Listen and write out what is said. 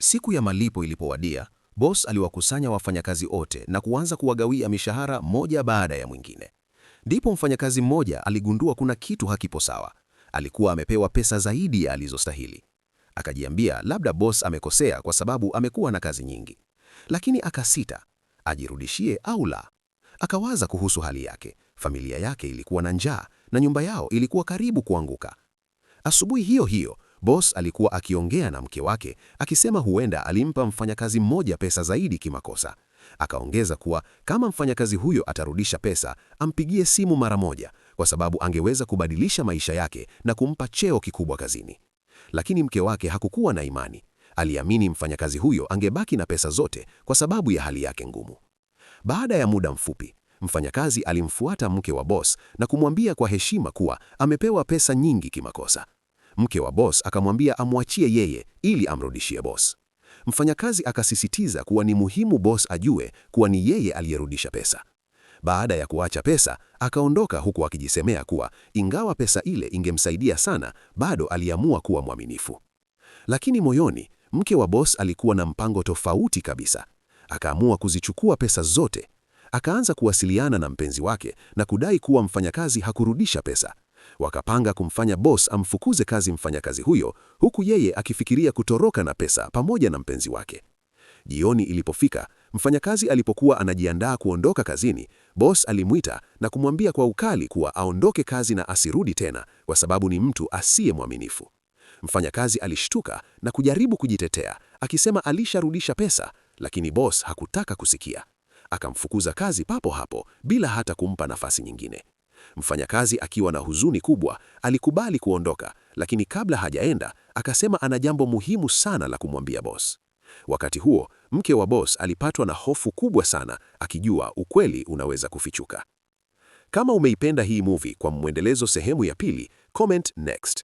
Siku ya malipo ilipowadia, boss aliwakusanya wafanyakazi wote na kuanza kuwagawia mishahara moja baada ya mwingine. Ndipo mfanyakazi mmoja aligundua kuna kitu hakipo sawa. Alikuwa amepewa pesa zaidi ya alizostahili. Akajiambia labda boss amekosea kwa sababu amekuwa na kazi nyingi. Lakini akasita, ajirudishie au la. Akawaza kuhusu hali yake. Familia yake ilikuwa na njaa na nyumba yao ilikuwa karibu kuanguka. Asubuhi hiyo hiyo, boss alikuwa akiongea na mke wake, akisema huenda alimpa mfanyakazi mmoja pesa zaidi kimakosa. Akaongeza kuwa kama mfanyakazi huyo atarudisha pesa, ampigie simu mara moja, kwa sababu angeweza kubadilisha maisha yake na kumpa cheo kikubwa kazini. Lakini mke wake hakukuwa na imani. Aliamini mfanyakazi huyo angebaki na pesa zote kwa sababu ya hali yake ngumu. Baada ya muda mfupi, mfanyakazi alimfuata mke wa boss na kumwambia kwa heshima kuwa amepewa pesa nyingi kimakosa. Mke wa boss akamwambia amwachie yeye ili amrudishie boss. Mfanyakazi akasisitiza kuwa ni muhimu boss ajue kuwa ni yeye aliyerudisha pesa. Baada ya kuacha pesa, akaondoka huku akijisemea kuwa ingawa pesa ile ingemsaidia sana, bado aliamua kuwa mwaminifu. Lakini moyoni, mke wa boss alikuwa na mpango tofauti kabisa. Akaamua kuzichukua pesa zote. Akaanza kuwasiliana na mpenzi wake na kudai kuwa mfanyakazi hakurudisha pesa. Wakapanga kumfanya boss amfukuze kazi mfanyakazi huyo, huku yeye akifikiria kutoroka na pesa pamoja na mpenzi wake. Jioni ilipofika, mfanyakazi alipokuwa anajiandaa kuondoka kazini, boss alimwita na kumwambia kwa ukali kuwa aondoke kazi na asirudi tena kwa sababu ni mtu asiye mwaminifu. Mfanyakazi alishtuka na kujaribu kujitetea, akisema alisharudisha pesa, lakini boss hakutaka kusikia. Akamfukuza kazi papo hapo bila hata kumpa nafasi nyingine. Mfanyakazi akiwa na huzuni kubwa, alikubali kuondoka, lakini kabla hajaenda, akasema ana jambo muhimu sana la kumwambia boss. Wakati huo, mke wa boss alipatwa na hofu kubwa sana, akijua ukweli unaweza kufichuka. Kama umeipenda hii movie kwa mwendelezo sehemu ya pili, comment next.